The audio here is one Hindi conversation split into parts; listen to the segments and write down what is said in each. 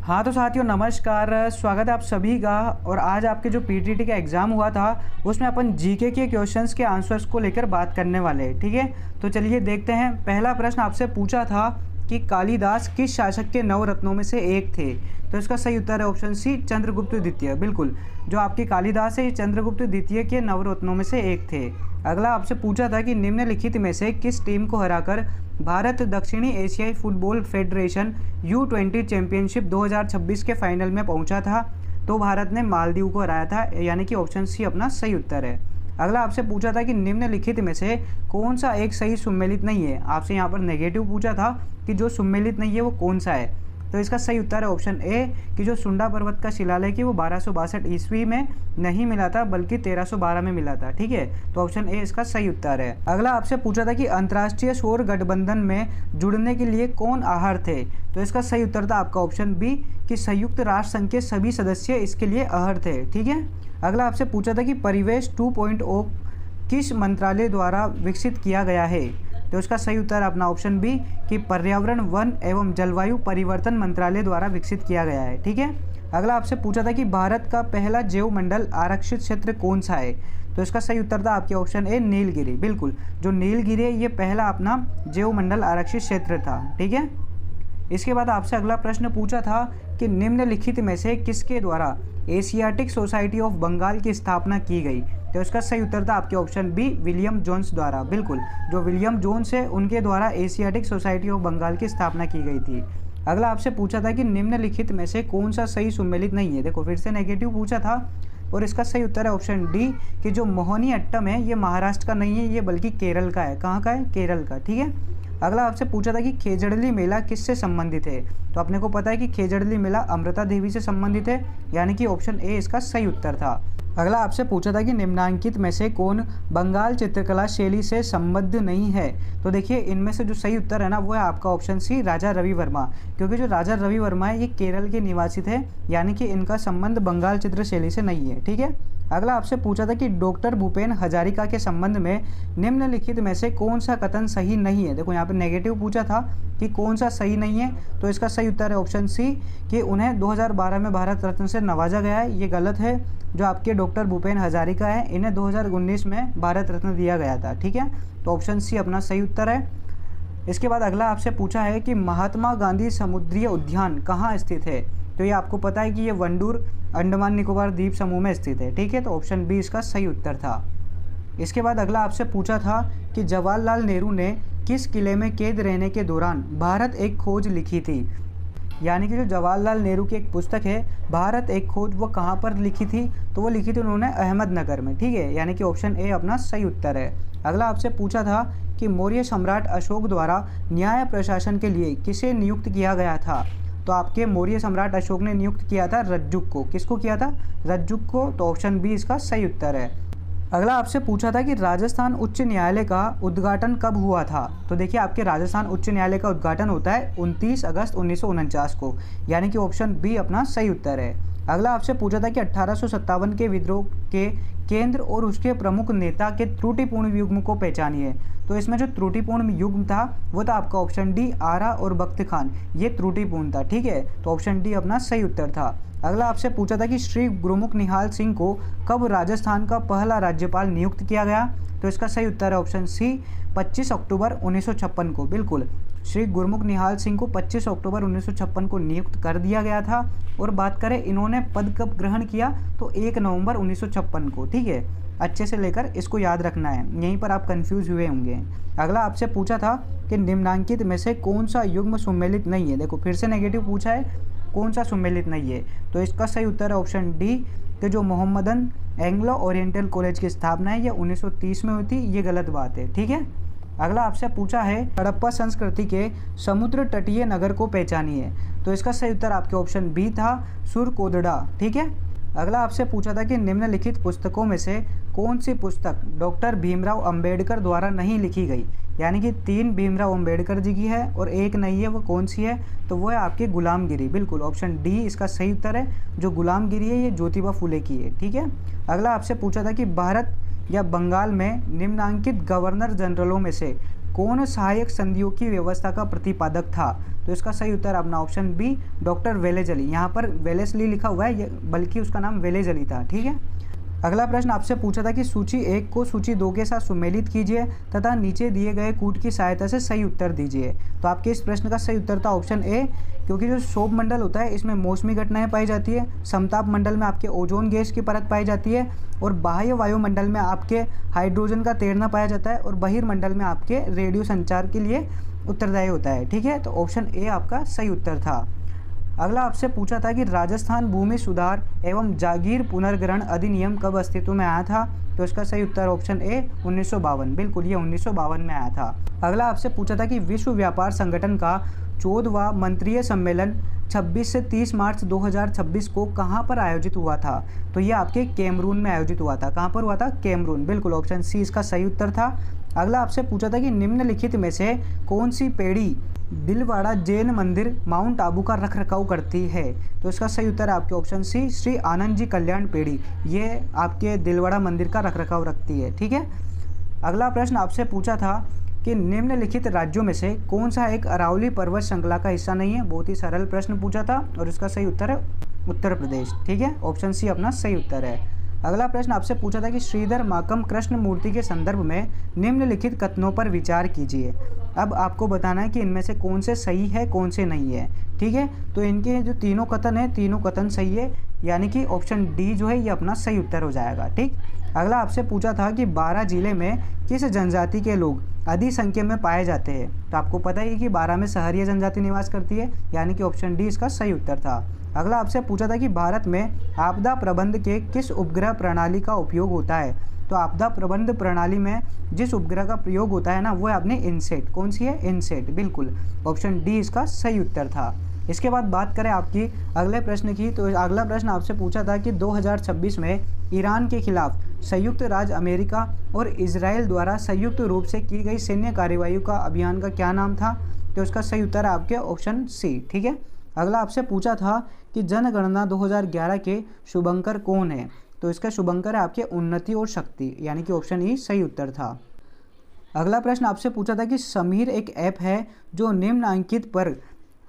हाँ तो साथियों नमस्कार, स्वागत है आप सभी का। और आज आपके जो पीटीटी का एग्ज़ाम हुआ था उसमें अपन जीके के क्वेश्चंस के आंसर्स को लेकर बात करने वाले हैं, ठीक है। तो चलिए देखते हैं। पहला प्रश्न आपसे पूछा था कि कालिदास किस शासक के नवरत्नों में से एक थे। तो इसका सही उत्तर है ऑप्शन सी, चंद्रगुप्त द्वितीय। बिल्कुल, जो आपके कालिदास है ये चंद्रगुप्त द्वितीय के नवरत्नों में से एक थे। अगला आपसे पूछा था कि निम्नलिखित में से किस टीम को हराकर भारत दक्षिणी एशियाई फुटबॉल फेडरेशन U20 चैंपियनशिप 2026 के फाइनल में पहुंचा था। तो भारत ने मालदीव को हराया था, यानी कि ऑप्शन सी अपना सही उत्तर है। अगला आपसे पूछा था कि निम्नलिखित में से कौन सा एक सही सुमेलित नहीं है। आपसे यहाँ पर नेगेटिव पूछा था कि जो सुमेलित नहीं है वो कौन सा है। तो इसका सही उत्तर है ऑप्शन ए कि जो सुंडा पर्वत का शिलालेख है वो 1262 ईस्वी में नहीं मिला था बल्कि 1312 में मिला था, ठीक है। तो ऑप्शन ए इसका सही उत्तर है। अगला आपसे पूछा था कि अंतर्राष्ट्रीय सौर गठबंधन में जुड़ने के लिए कौन आहर थे। तो इसका सही उत्तर था आपका ऑप्शन बी कि संयुक्त राष्ट्र संघ के सभी सदस्य इसके लिए आहर थे, ठीक है। अगला आपसे पूछा था कि परिवेश 2.0 किस मंत्रालय द्वारा विकसित किया गया है। तो इसका सही उत्तर अपना ऑप्शन बी कि पर्यावरण, वन एवं जलवायु परिवर्तन मंत्रालय द्वारा विकसित किया गया है, ठीक है। अगला आपसे पूछा था कि भारत का पहला जैव मंडल आरक्षित क्षेत्र कौन सा है। तो इसका सही उत्तर था आपके ऑप्शन ए, नीलगिरी। बिल्कुल, जो नीलगिरी है ये पहला अपना जैव मंडल आरक्षित क्षेत्र था, ठीक है। इसके बाद आपसे अगला प्रश्न पूछा था कि निम्नलिखित में से किसके द्वारा एशियाटिक सोसाइटी ऑफ बंगाल की स्थापना की गई। तो इसका सही उत्तर था आपके ऑप्शन बी, विलियम जोन्स द्वारा। बिल्कुल, जो विलियम जोन्स है उनके द्वारा एशियाटिक सोसाइटी ऑफ बंगाल की स्थापना की गई थी। अगला आपसे पूछा था कि निम्नलिखित में से कौन सा सही सुमेलित नहीं है। देखो फिर से नेगेटिव पूछा था और इसका सही उत्तर है ऑप्शन डी कि जो मोहिनी अट्टम है ये महाराष्ट्र का नहीं है, ये बल्कि केरल का है। कहाँ का है? केरल का, ठीक है। अगला आपसे पूछा था कि खेजड़ली मेला किससे संबंधित है। तो अपने को पता है कि खेजड़ली मेला अमृता देवी से संबंधित है, यानी कि ऑप्शन ए इसका सही उत्तर था। अगला आपसे पूछा था कि निम्नांकित में से कौन बंगाल चित्रकला शैली से संबद्ध नहीं है। तो देखिए इनमें से जो सही उत्तर है ना वो है आपका ऑप्शन सी, राजा रवि वर्मा। क्योंकि जो राजा रवि वर्मा है ये केरल के निवासी थे, यानी कि इनका संबंध बंगाल चित्र शैली से नहीं है, ठीक है। अगला आपसे पूछा था कि डॉक्टर भूपेन हजारिका के संबंध में निम्नलिखित में से कौन सा कथन सही नहीं है। देखो यहाँ पे नेगेटिव पूछा था कि कौन सा सही नहीं है। तो इसका सही उत्तर है ऑप्शन सी कि उन्हें 2012 में भारत रत्न से नवाजा गया है। ये गलत है। जो आपके डॉक्टर भूपेन हजारिका है इन्हें 2019 में भारत रत्न दिया गया था, ठीक है। तो ऑप्शन सी अपना सही उत्तर है। इसके बाद अगला आपसे पूछा है कि महात्मा गांधी समुद्रीय उद्यान कहाँ स्थित है। तो ये आपको पता है कि ये वंडूर अंडमान निकोबार द्वीप समूह में स्थित है, ठीक है। तो ऑप्शन बी इसका सही उत्तर था। इसके बाद अगला आपसे पूछा था कि जवाहरलाल नेहरू ने किस किले में कैद रहने के दौरान भारत एक खोज लिखी थी। यानी कि जो जवाहरलाल नेहरू की एक पुस्तक है भारत एक खोज, वो कहाँ पर लिखी थी। तो वो लिखी थी उन्होंने अहमदनगर में, ठीक है। यानी कि ऑप्शन ए अपना सही उत्तर है। अगला आपसे पूछा था कि मौर्य सम्राट अशोक द्वारा न्याय प्रशासन के लिए किसे नियुक्त किया गया था। तो आपके मौर्य सम्राट अशोक ने नियुक्त किया था रज्जुक को। किसको किया था? रज्जुक को। तो ऑप्शन बी इसका सही उत्तर है। अगला आपसे पूछा था कि राजस्थान उच्च न्यायालय का उद्घाटन कब हुआ था। तो देखिए आपके राजस्थान उच्च न्यायालय का उद्घाटन होता है 29 अगस्त 1949 को, यानी कि ऑप्शन बी अपना सही उत्तर है। अगला आपसे पूछा था कि 1857 के विद्रोह के केंद्र और उसके प्रमुख नेता के त्रुटिपूर्ण युग्म को पहचानिए। तो इसमें जो त्रुटिपूर्ण युग्म था वो था आपका ऑप्शन डी, आरा और बख्त खान। ये त्रुटिपूर्ण था, ठीक है। तो ऑप्शन डी अपना सही उत्तर था। अगला आपसे पूछा था कि श्री गुरुमुख निहाल सिंह को कब राजस्थान का पहला राज्यपाल नियुक्त किया गया। तो इसका सही उत्तर है ऑप्शन सी, 25 अक्टूबर 1956 को। बिल्कुल, श्री गुरुमुख निहाल सिंह को 25 अक्टूबर 1956 को नियुक्त कर दिया गया था। और बात करें इन्होंने पद कब ग्रहण किया, तो 1 नवंबर 1956 को, ठीक है। अच्छे से लेकर इसको याद रखना है, यहीं पर आप कंफ्यूज हुए होंगे। अगला आपसे पूछा था कि निम्नांकित में से कौन सा युग्म सुमेलित नहीं है। देखो फिर से नेगेटिव पूछा है, कौन सा सुमेलित नहीं है। तो इसका सही उत्तर है ऑप्शन डी कि जो मोहम्मदन एंग्लो ओरिएंटल कॉलेज की स्थापना है ये 1930 में हुई थी। ये गलत बात है, ठीक है। अगला आपसे पूछा है हड़प्पा संस्कृति के समुद्र तटीय नगर को पहचानिए। तो इसका सही उत्तर आपके ऑप्शन बी था, सुरकोदड़ा, ठीक है। अगला आपसे पूछा था कि निम्नलिखित पुस्तकों में से कौन सी पुस्तक डॉक्टर भीमराव अंबेडकर द्वारा नहीं लिखी गई। यानी कि 3 भीमराव अंबेडकर जी की है और एक नहीं है, वो कौन सी है। तो वो है आपकी गुलामगिरी। बिल्कुल, ऑप्शन डी इसका सही उत्तर है। जो गुलामगिरी है ये ज्योतिबा फुले की है, ठीक है। अगला आपसे पूछा था कि भारत या बंगाल में निम्नांकित गवर्नर जनरलों में से कौन सहायक संधियों की व्यवस्था का प्रतिपादक था? तो इसका सही उत्तर अपना ऑप्शन बी डॉक्टर वेलेजली। यहाँ पर वेलेस्ली लिखा हुआ है, बल्कि उसका नाम वेलेजली था। ठीक है। अगला प्रश्न आपसे पूछा था कि सूची 1 को सूची 2 के साथ सुमेलित कीजिए तथा नीचे दिए गए कूट की सहायता से सही उत्तर दीजिए। तो आपके इस प्रश्न का सही उत्तर था ऑप्शन ए, क्योंकि जो क्षोभ मंडल होता है इसमें मौसमी घटनाएं पाई जाती है, समताप मंडल में आपके ओजोन गैस की परत पाई जाती है, और बाह्य वायुमंडल में आपके हाइड्रोजन का तैरना पाया जाता है, और बहिर्मंडल में आपके रेडियो संचार के लिए उत्तरदायी होता है। ठीक है, तो ऑप्शन ए आपका सही उत्तर था। अगला आपसे पूछा था कि राजस्थान भूमि सुधार एवं जागीर पुनर्ग्रहण अधिनियम कब अस्तित्व में आया था? तो इसका सही उत्तर ऑप्शन ए 1952। बिल्कुल, ये 1952 में आया था। अगला आपसे पूछा था कि विश्व व्यापार संगठन का 14वां मंत्रिय सम्मेलन 26 से 30 मार्च 2026 को कहाँ पर आयोजित हुआ था? तो ये आपके कैमरून में आयोजित हुआ था। कहाँ पर हुआ था? कैमरून। बिल्कुल, ऑप्शन सी इसका सही उत्तर था। अगला आपसे पूछा था कि निम्नलिखित में से कौन सी पेढ़ी दिलवाड़ा जैन मंदिर माउंट आबू का रखरखाव करती है? तो इसका सही उत्तर है आपके ऑप्शन सी श्री आनंद जी कल्याण पेढ़ी, ये आपके दिलवाड़ा मंदिर का रखरखाव रखती है। ठीक है। अगला प्रश्न आपसे पूछा था कि निम्नलिखित राज्यों में से कौन सा एक अरावली पर्वत श्रृंखला का हिस्सा नहीं है? बहुत ही सरल प्रश्न पूछा था, और इसका सही उत्तर है उत्तर प्रदेश। ठीक है, ऑप्शन सी अपना सही उत्तर है। अगला प्रश्न आपसे पूछा था कि श्रीधर माकम कृष्ण मूर्ति के संदर्भ में निम्नलिखित कथनों पर विचार कीजिए। अब आपको बताना है कि इनमें से कौन से सही है, कौन से नहीं है। ठीक है, तो इनके जो तीनों कथन है, तीनों कथन सही है, यानी कि ऑप्शन डी जो है ये अपना सही उत्तर हो जाएगा। ठीक। अगला आपसे पूछा था कि 12 जिले में किस जनजाति के लोग अधिक संख्या में पाए जाते हैं? तो आपको पता ही कि 12 में सहरिया जनजाति निवास करती है, यानी कि ऑप्शन डी इसका सही उत्तर था। अगला आपसे पूछा था कि भारत में आपदा प्रबंध के किस उपग्रह प्रणाली का उपयोग होता है? तो आपदा प्रबंध प्रणाली में जिस उपग्रह का प्रयोग होता है ना, वो है अपने इनसेट। कौन सी है? इनसेट। बिल्कुल, ऑप्शन डी इसका सही उत्तर था। इसके बाद बात करें आपकी अगले प्रश्न की, तो अगला प्रश्न आपसे पूछा था कि 2026 में ईरान के खिलाफ संयुक्त राज्य अमेरिका और इजराइल द्वारा संयुक्त रूप से की गई सैन्य कार्रवाई का अभियान का क्या नाम था? तो इसका सही उत्तर है आपके ऑप्शन सी। ठीक है। अगला आपसे पूछा था कि जनगणना 2011 के शुभंकर कौन है? तो इसका शुभंकर है आपके उन्नति और शक्ति, यानी कि ऑप्शन ई सही उत्तर था। अगला प्रश्न आपसे पूछा था कि समीर एक ऐप है जो निम्नांकित पर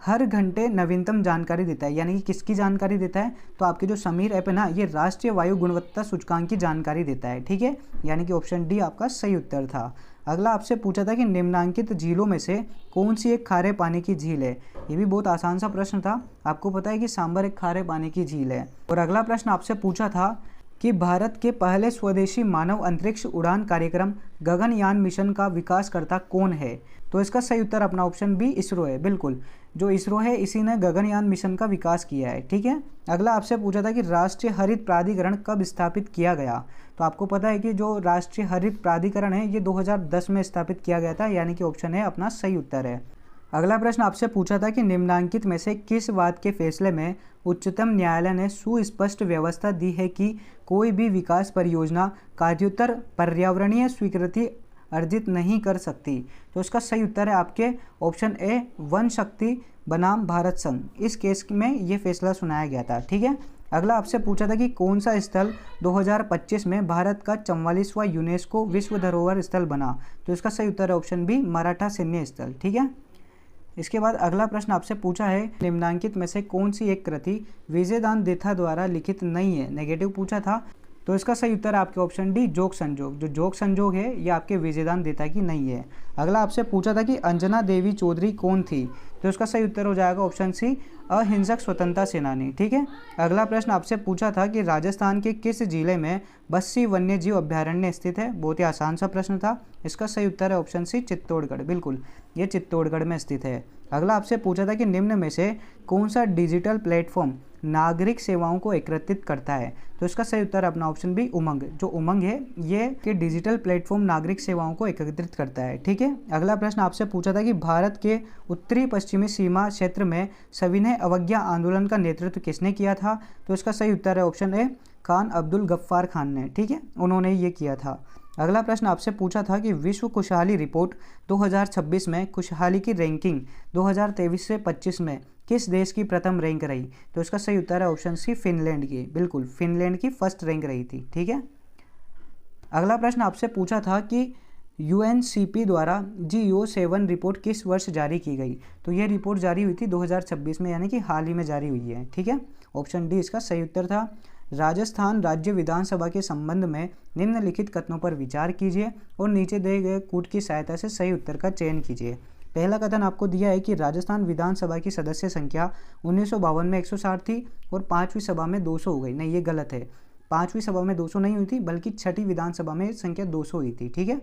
हर घंटे नवीनतम जानकारी देता है, यानी कि किसकी जानकारी देता है? तो आपकी जो समीर ऐप है ना, ये राष्ट्रीय वायु गुणवत्ता सूचकांक की जानकारी देता है। ठीक है, यानी कि ऑप्शन डी आपका सही उत्तर था। अगला आपसे पूछा था कि निम्नांकित झीलों में से कौन सी एक खारे पानी की झील है? ये भी बहुत आसान सा प्रश्न था। आपको पता है कि सांबर एक खारे पानी की झील है। और अगला प्रश्न आपसे पूछा था कि भारत के पहले स्वदेशी मानव अंतरिक्ष उड़ान कार्यक्रम गगनयान मिशन का विकासकर्ता कौन है? तो इसका सही उत्तर अपना ऑप्शन बी इसरो है। बिल्कुल, जो इसरो है इसी ने गगनयान मिशन का विकास किया है। ठीक है। अगला आपसे पूछा था कि राष्ट्रीय हरित प्राधिकरण कब स्थापित किया गया? तो आपको पता है कि जो राष्ट्रीय हरित प्राधिकरण है ये 2010 में स्थापित किया गया था, यानी कि ऑप्शन है अपना सही उत्तर है। अगला प्रश्न आपसे पूछा था कि निम्नांकित में से किस वाद के फैसले में उच्चतम न्यायालय ने सुस्पष्ट व्यवस्था दी है कि कोई भी विकास परियोजना कार्योत्तर पर्यावरणीय स्वीकृति अर्जित नहीं कर सकती? तो इसका सही उत्तर है आपके ऑप्शन ए वन शक्ति बनाम भारत संघ। इस केस में ये फैसला सुनाया गया था। ठीक है। अगला आपसे पूछा था कि कौन सा स्थल 2025 में भारत का 44वां यूनेस्को विश्व धरोहर स्थल बना? तो इसका सही उत्तर है ऑप्शन बी मराठा सैन्य स्थल। ठीक है। इसके बाद अगला प्रश्न आपसे पूछा है निम्नांकित में से कौन सी एक कृति विजयदान देथा द्वारा लिखित नहीं है? नेगेटिव पूछा था, तो इसका सही उत्तर है आपके ऑप्शन डी जोग संजोग। जो जोग संजोग है ये आपके विजयदान देता की नहीं है। अगला आपसे पूछा था कि अंजना देवी चौधरी कौन थी? तो इसका सही उत्तर हो जाएगा ऑप्शन सी अहिंसक स्वतंत्रता सेनानी। ठीक है। अगला प्रश्न आपसे पूछा था कि राजस्थान के किस जिले में बस्सी वन्य जीव अभ्यारण्य स्थित है? बहुत ही आसान सा प्रश्न था। इसका सही उत्तर है ऑप्शन सी चित्तौड़गढ़। बिल्कुल, ये चित्तौड़गढ़ में स्थित है। अगला आपसे पूछा था कि निम्न में से कौन सा डिजिटल प्लेटफॉर्म नागरिक सेवाओं को एकत्रित करता है? तो इसका सही उत्तर अपना ऑप्शन बी उमंग। जो उमंग है ये कि डिजिटल प्लेटफॉर्म नागरिक सेवाओं को एकत्रित करता है। ठीक है। अगला प्रश्न आपसे पूछा था कि भारत के उत्तरी पश्चिमी सीमा क्षेत्र में सविनय अवज्ञा आंदोलन का नेतृत्व किसने किया था? तो इसका सही उत्तर है ऑप्शन ए खान अब्दुल गफ्फार खान ने। ठीक है, उन्होंने ये किया था। अगला प्रश्न आपसे पूछा था कि विश्व खुशहाली रिपोर्ट 2026 में खुशहाली की रैंकिंग 2023 से 25 में किस देश की प्रथम रैंक रही? तो इसका सही उत्तर है ऑप्शन सी फिनलैंड की। बिल्कुल, फिनलैंड की फर्स्ट रैंक रही थी। ठीक है। अगला प्रश्न आपसे पूछा था कि UNCP द्वारा GO7 रिपोर्ट किस वर्ष जारी की गई? तो ये रिपोर्ट जारी हुई थी 2026 में, यानी कि हाल ही में जारी हुई है। ठीक है, ऑप्शन डी इसका सही उत्तर था। राजस्थान राज्य विधानसभा के संबंध में निम्नलिखित कथनों पर विचार कीजिए और नीचे दिए गए कूट की सहायता से सही उत्तर का चयन कीजिए। पहला कथन आपको दिया है कि राजस्थान विधानसभा की सदस्य संख्या 1952 में 160 थी और 5वीं सभा में 200 हो गई। नहीं, ये गलत है। 5वीं सभा में 200 नहीं हुई थी, बल्कि 6ठी विधानसभा में संख्या 200 हुई थी। ठीक है।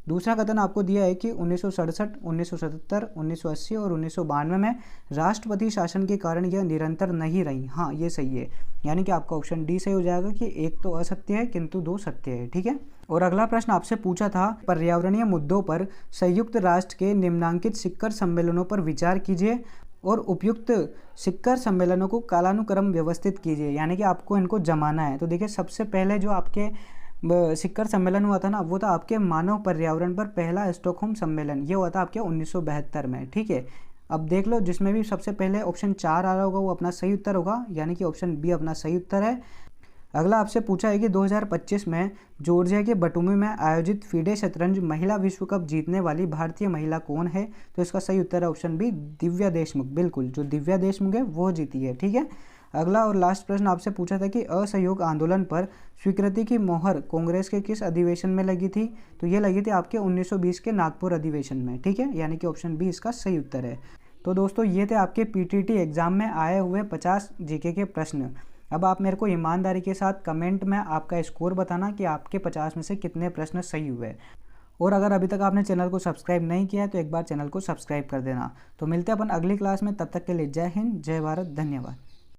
दूसरा कथन आपको दिया है कि 1967, 1977, 1980 और 1992 में राष्ट्रपति शासन के कारण यह निरंतर नहीं रही। हाँ, ये सही है, यानी कि आपका ऑप्शन डी सही हो जाएगा कि एक तो असत्य है किंतु दो सत्य है। ठीक है। और अगला प्रश्न आपसे पूछा था, पर्यावरणीय मुद्दों पर संयुक्त राष्ट्र के निम्नांकित शिखर सम्मेलनों पर विचार कीजिए और उपयुक्त शिखर सम्मेलनों को कालानुक्रम व्यवस्थित कीजिए, यानी कि आपको इनको जमाना है। तो देखिए, सबसे पहले जो आपके शिखर सम्मेलन हुआ था ना, वो था आपके मानव पर्यावरण पर पहला स्टॉकहोम सम्मेलन। ये हुआ था आपके 1972 में। ठीक है। अब देख लो, जिसमें भी सबसे पहले ऑप्शन 4 आ रहा होगा वो अपना सही उत्तर होगा, यानी कि ऑप्शन बी अपना सही उत्तर है। अगला आपसे पूछा है कि 2025 में जॉर्जिया के बटुमी में आयोजित फीडे शतरंज महिला विश्व कप जीतने वाली भारतीय महिला कौन है? तो इसका सही उत्तर है ऑप्शन बी, दिव्या देशमुख। बिल्कुल, जो दिव्या देशमुख है वो जीती है। ठीक है। अगला और लास्ट प्रश्न आपसे पूछा था कि असहयोग आंदोलन पर स्वीकृति की मोहर कांग्रेस के किस अधिवेशन में लगी थी? तो ये लगी थी आपके 1920 के नागपुर अधिवेशन में। ठीक है, यानी कि ऑप्शन बी इसका सही उत्तर है। तो दोस्तों, ये थे आपके PTT एग्जाम में आए हुए 50 GK के प्रश्न। अब आप मेरे को ईमानदारी के साथ कमेंट में आपका स्कोर बताना कि आपके 50 में से कितने प्रश्न सही हुए। और अगर अभी तक आपने चैनल को सब्सक्राइब नहीं किया है तो एक बार चैनल को सब्सक्राइब कर देना। तो मिलते हैं अपन अगली क्लास में, तब तक के लिए जय हिंद, जय भारत, धन्यवाद।